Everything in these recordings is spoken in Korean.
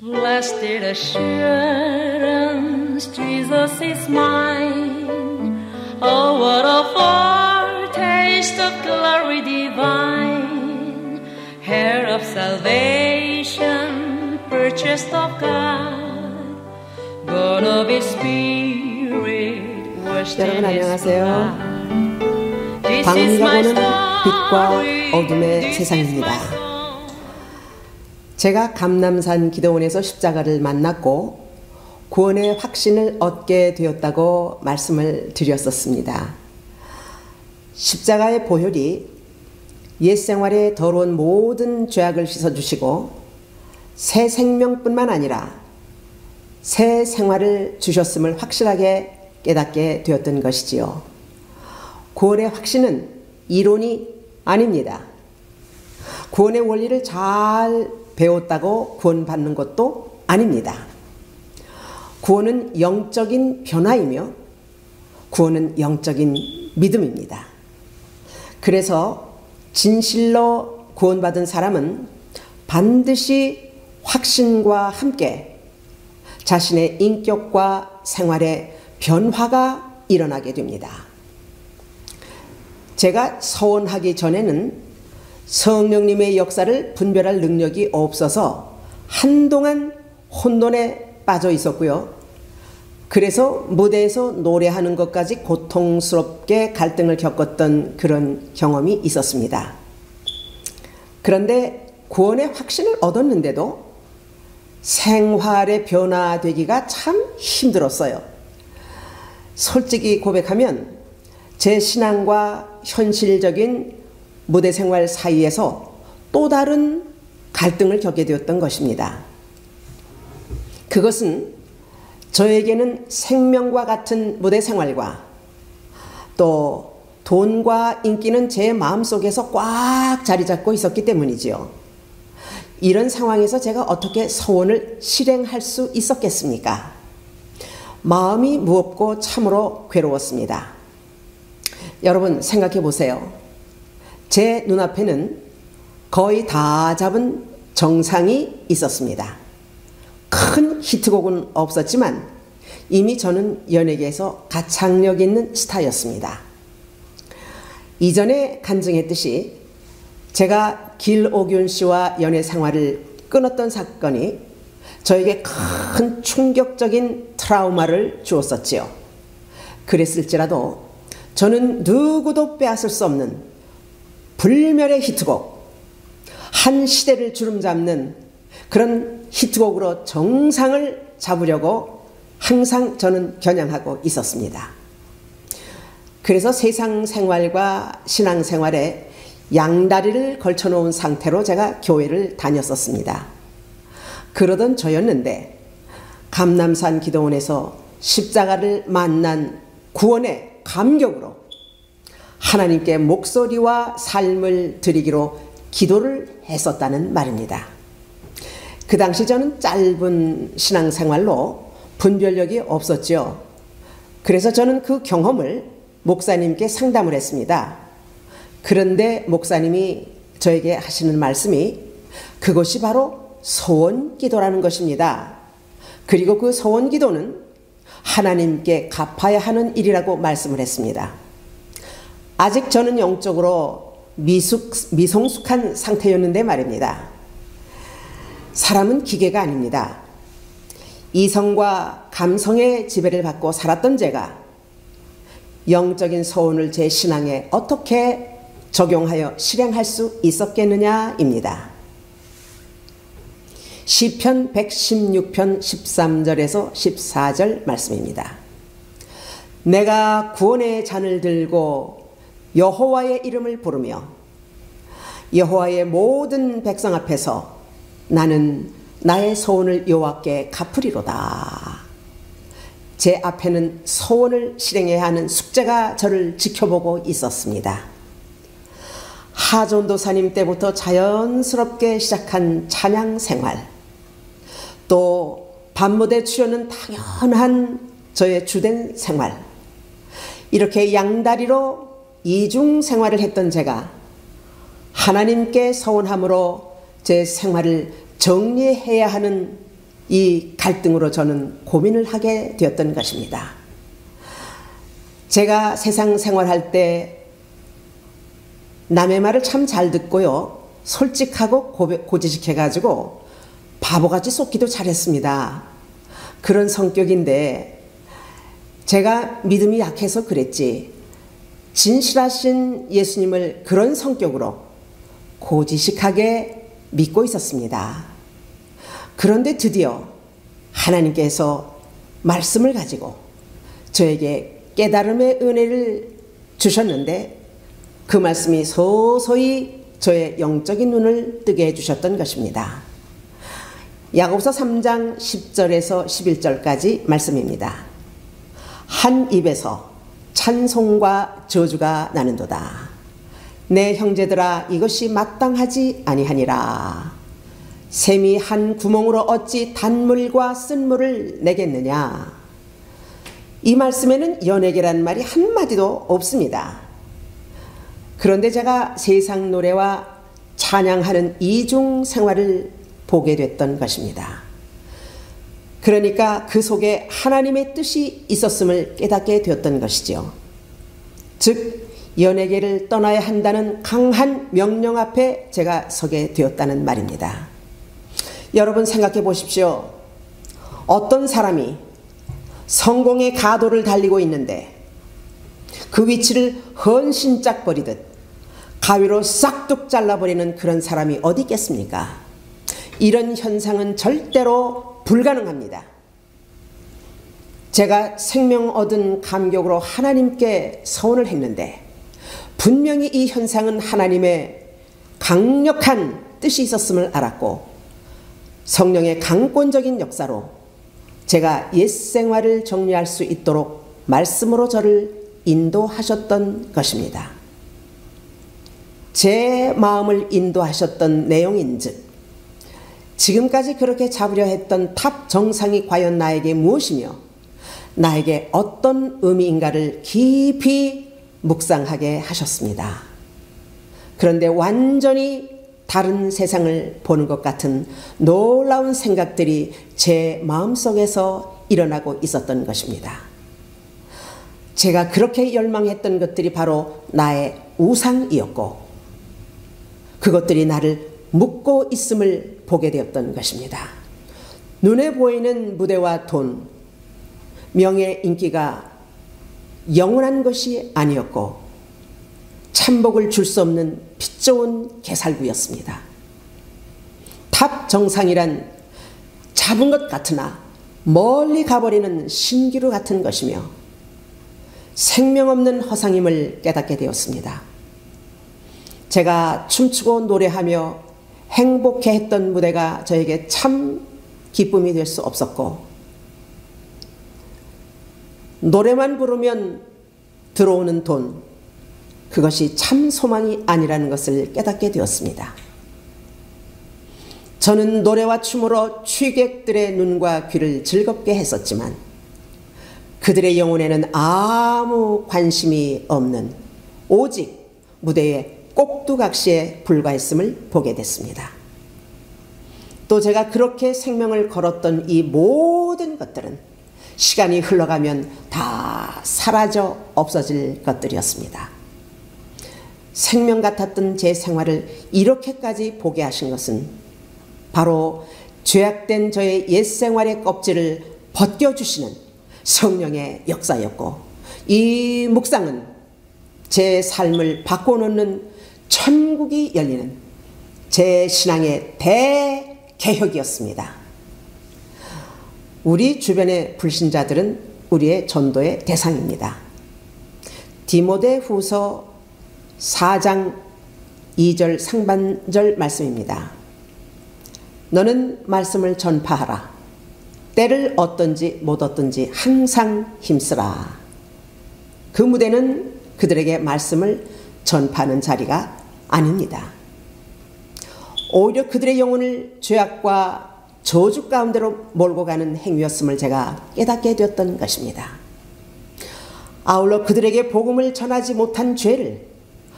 Blessed assurance, Jesus is mine. Oh, what a foretaste of glory divine, heir of salvation, purchased of God, born of His Spirit, washed in His blood. 방언이가 보는 빛과 어둠의 세상입니다. 제가 감남산 기도원에서 십자가를 만났고 구원의 확신을 얻게 되었다고 말씀을 드렸었습니다. 십자가의 보혈이 옛 생활의 더러운 모든 죄악을 씻어주시고 새 생명뿐만 아니라 새 생활을 주셨음을 확실하게 깨닫게 되었던 것이지요. 구원의 확신은 이론이 아닙니다. 구원의 원리를 잘 배웠다고 구원받는 것도 아닙니다. 구원은 영적인 변화이며 구원은 영적인 믿음입니다. 그래서 진실로 구원받은 사람은 반드시 확신과 함께 자신의 인격과 생활에 변화가 일어나게 됩니다. 제가 서원하기 전에는 성령님의 역사를 분별할 능력이 없어서 한동안 혼돈에 빠져 있었고요. 그래서 무대에서 노래하는 것까지 고통스럽게 갈등을 겪었던 그런 경험이 있었습니다. 그런데 구원의 확신을 얻었는데도 생활의 변화되기가 참 힘들었어요. 솔직히 고백하면 제 신앙과 현실적인 무대 생활 사이에서 또 다른 갈등을 겪게 되었던 것입니다. 그것은 저에게는 생명과 같은 무대 생활과 또 돈과 인기는 제 마음속에서 꽉 자리 잡고 있었기 때문이지요. 이런 상황에서 제가 어떻게 서원을 실행할 수 있었겠습니까? 마음이 무겁고 참으로 괴로웠습니다. 여러분 생각해 보세요. 제 눈앞에는 거의 다 잡은 정상이 있었습니다. 큰 히트곡은 없었지만 이미 저는 연예계에서 가창력 있는 스타였습니다. 이전에 간증했듯이 제가 길옥윤 씨와 연애 생활을 끊었던 사건이 저에게 큰 충격적인 트라우마를 주었었지요. 그랬을지라도 저는 누구도 빼앗을 수 없는 불멸의 히트곡, 한 시대를 주름잡는 그런 히트곡으로 정상을 잡으려고 항상 저는 겨냥하고 있었습니다. 그래서 세상 생활과 신앙 생활에 양다리를 걸쳐놓은 상태로 제가 교회를 다녔었습니다. 그러던 저였는데 감남산 기도원에서 십자가를 만난 구원의 감격으로 하나님께 목소리와 삶을 드리기로 기도를 했었다는 말입니다. 그 당시 저는 짧은 신앙생활로 분별력이 없었죠. 그래서 저는 그 경험을 목사님께 상담을 했습니다. 그런데 목사님이 저에게 하시는 말씀이 그것이 바로 소원기도라는 것입니다. 그리고 그 소원기도는 하나님께 갚아야 하는 일이라고 말씀을 했습니다. 아직 저는 영적으로 미성숙한 상태였는데 말입니다. 사람은 기계가 아닙니다. 이성과 감성의 지배를 받고 살았던 제가 영적인 소원을 제 신앙에 어떻게 적용하여 실행할 수 있었겠느냐입니다. 시편 116편 13절에서 14절 말씀입니다. 내가 구원의 잔을 들고 여호와의 이름을 부르며 여호와의 모든 백성 앞에서 나는 나의 소원을 여호와께 갚으리로다. 제 앞에는 소원을 실행해야 하는 숙제가 저를 지켜보고 있었습니다. 하전도사님 때부터 자연스럽게 시작한 찬양 생활, 또 밤무대 출연은 당연한 저의 주된 생활, 이렇게 양다리로 이중 생활을 했던 제가 하나님께 서원함으로 제 생활을 정리해야 하는 이 갈등으로 저는 고민을 하게 되었던 것입니다. 제가 세상 생활할 때 남의 말을 참 잘 듣고요, 솔직하고 고지식해가지고 바보같이 쏟기도 잘했습니다. 그런 성격인데 제가 믿음이 약해서 그랬지, 진실하신 예수님을 그런 성격으로 고지식하게 믿고 있었습니다. 그런데 드디어 하나님께서 말씀을 가지고 저에게 깨달음의 은혜를 주셨는데, 그 말씀이 소소히 저의 영적인 눈을 뜨게 해주셨던 것입니다. 야고보서 3장 10절에서 11절까지 말씀입니다. 한 입에서 찬송과 저주가 나는도다. 내 형제들아, 이것이 마땅하지 아니하니라. 샘이 한 구멍으로 어찌 단물과 쓴물을 내겠느냐. 이 말씀에는 연예계라는 말이 한마디도 없습니다. 그런데 제가 세상 노래와 찬양하는 이중 생활을 보게 됐던 것입니다. 그러니까 그 속에 하나님의 뜻이 있었음을 깨닫게 되었던 것이죠. 즉 연예계를 떠나야 한다는 강한 명령 앞에 제가 서게 되었다는 말입니다. 여러분 생각해 보십시오. 어떤 사람이 성공의 가도를 달리고 있는데 그 위치를 헌신짝거리듯 가위로 싹둑 잘라버리는 그런 사람이 어디 있겠습니까? 이런 현상은 절대로 불가능합니다. 제가 생명 얻은 감격으로 하나님께 서원을 했는데 분명히 이 현상은 하나님의 강력한 뜻이 있었음을 알았고, 성령의 강권적인 역사로 제가 옛 생활을 정리할 수 있도록 말씀으로 저를 인도하셨던 것입니다. 제 마음을 인도하셨던 내용인즉 지금까지 그렇게 잡으려 했던 탑 정상이 과연 나에게 무엇이며 나에게 어떤 의미인가를 깊이 묵상하게 하셨습니다. 그런데 완전히 다른 세상을 보는 것 같은 놀라운 생각들이 제 마음속에서 일어나고 있었던 것입니다. 제가 그렇게 열망했던 것들이 바로 나의 우상이었고 그것들이 나를 묶고 있음을 보게 되었던 것입니다. 눈에 보이는 무대와 돈, 명예, 인기가 영원한 것이 아니었고 참복을 줄 수 없는 핏 좋은 개살구였습니다. 탑 정상이란 잡은 것 같으나 멀리 가버리는 신기루 같은 것이며 생명 없는 허상임을 깨닫게 되었습니다. 제가 춤추고 노래하며 행복해했던 무대가 저에게 참 기쁨이 될 수 없었고, 노래만 부르면 들어오는 돈, 그것이 참 소망이 아니라는 것을 깨닫게 되었습니다. 저는 노래와 춤으로 취객들의 눈과 귀를 즐겁게 했었지만 그들의 영혼에는 아무 관심이 없는 오직 무대의 꼭두각시에 불과했음을 보게 됐습니다. 또 제가 그렇게 생명을 걸었던 이 모든 것들은 시간이 흘러가면 다 사라져 없어질 것들이었습니다. 생명 같았던 제 생활을 이렇게까지 보게 하신 것은 바로 죄악된 저의 옛 생활의 껍질을 벗겨주시는 성령의 역사였고, 이 묵상은 제 삶을 바꿔놓는 천국이 열리는 제 신앙의 대개혁이었습니다. 우리 주변의 불신자들은 우리의 전도의 대상입니다. 디모데후서 4장 2절 상반절 말씀입니다. 너는 말씀을 전파하라. 때를 얻든지 못 얻든지 항상 힘쓰라. 그 무대는 그들에게 말씀을 전파하는 자리가 아닙니다. 오히려 그들의 영혼을 죄악과 저주 가운데로 몰고 가는 행위였음을 제가 깨닫게 되었던 것입니다. 아울러 그들에게 복음을 전하지 못한 죄를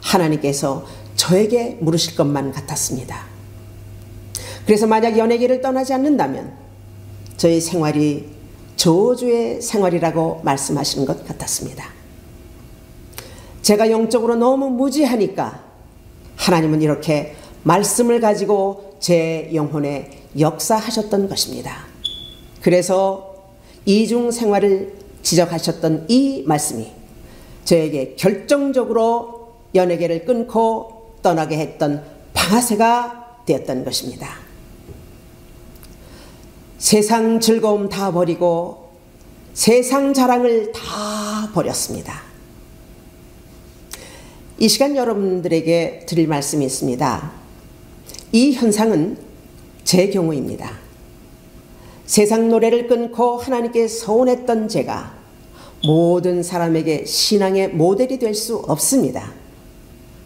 하나님께서 저에게 물으실 것만 같았습니다. 그래서 만약 연예계를 떠나지 않는다면 저희 생활이 저주의 생활이라고 말씀하시는 것 같았습니다. 제가 영적으로 너무 무지하니까 하나님은 이렇게 말씀을 가지고 제 영혼에 역사하셨던 것입니다. 그래서 이중 생활을 지적하셨던 이 말씀이 저에게 결정적으로 연예계를 끊고 떠나게 했던 방아쇠가 되었던 것입니다. 세상 즐거움 다 버리고 세상 자랑을 다 버렸습니다. 이 시간 여러분들에게 드릴 말씀이 있습니다. 이 현상은 제 경우입니다. 세상 노래를 끊고 하나님께 서원했던 제가 모든 사람에게 신앙의 모델이 될 수 없습니다.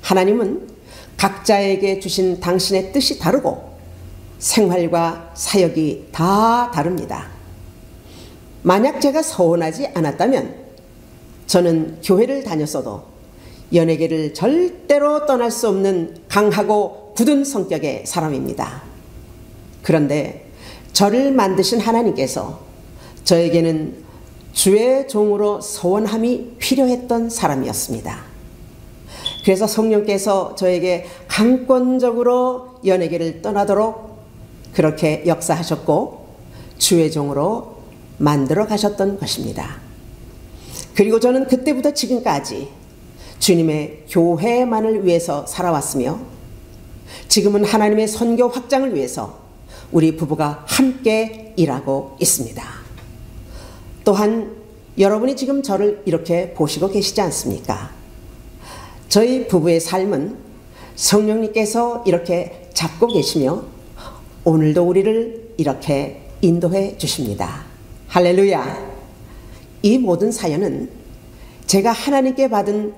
하나님은 각자에게 주신 당신의 뜻이 다르고 생활과 사역이 다 다릅니다. 만약 제가 서원하지 않았다면 저는 교회를 다녔어도 연예계를 절대로 떠날 수 없는 강하고 굳은 성격의 사람입니다. 그런데 저를 만드신 하나님께서 저에게는 주의 종으로 서원함이 필요했던 사람이었습니다. 그래서 성령께서 저에게 강권적으로 연예계를 떠나도록 그렇게 역사하셨고 주의 종으로 만들어 가셨던 것입니다. 그리고 저는 그때부터 지금까지 주님의 교회만을 위해서 살아왔으며 지금은 하나님의 선교 확장을 위해서 우리 부부가 함께 일하고 있습니다. 또한 여러분이 지금 저를 이렇게 보시고 계시지 않습니까? 저희 부부의 삶은 성령님께서 이렇게 잡고 계시며 오늘도 우리를 이렇게 인도해 주십니다. 할렐루야! 이 모든 사연은 제가 하나님께 받은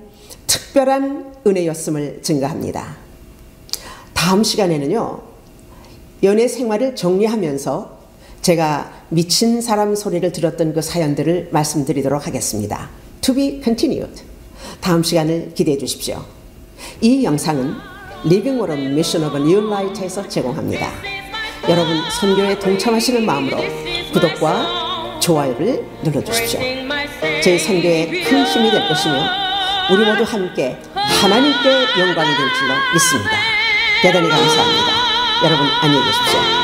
특별한 은혜였음을 증거합니다. 다음 시간에는요, 연애 생활을 정리하면서 제가 미친 사람 소리를 들었던 그 사연들을 말씀드리도록 하겠습니다. To be continued. 다음 시간을 기대해 주십시오. 이 영상은 Living Water Mission of New Light에서 제공합니다. 여러분 선교에 동참하시는 마음으로 구독과 좋아요를 눌러주십시오. 저희 선교에 큰 힘이 될 것이며 우리 모두 함께 하나님께 영광이 될 줄로 믿습니다. 대단히 감사합니다. 여러분 안녕히 계십시오.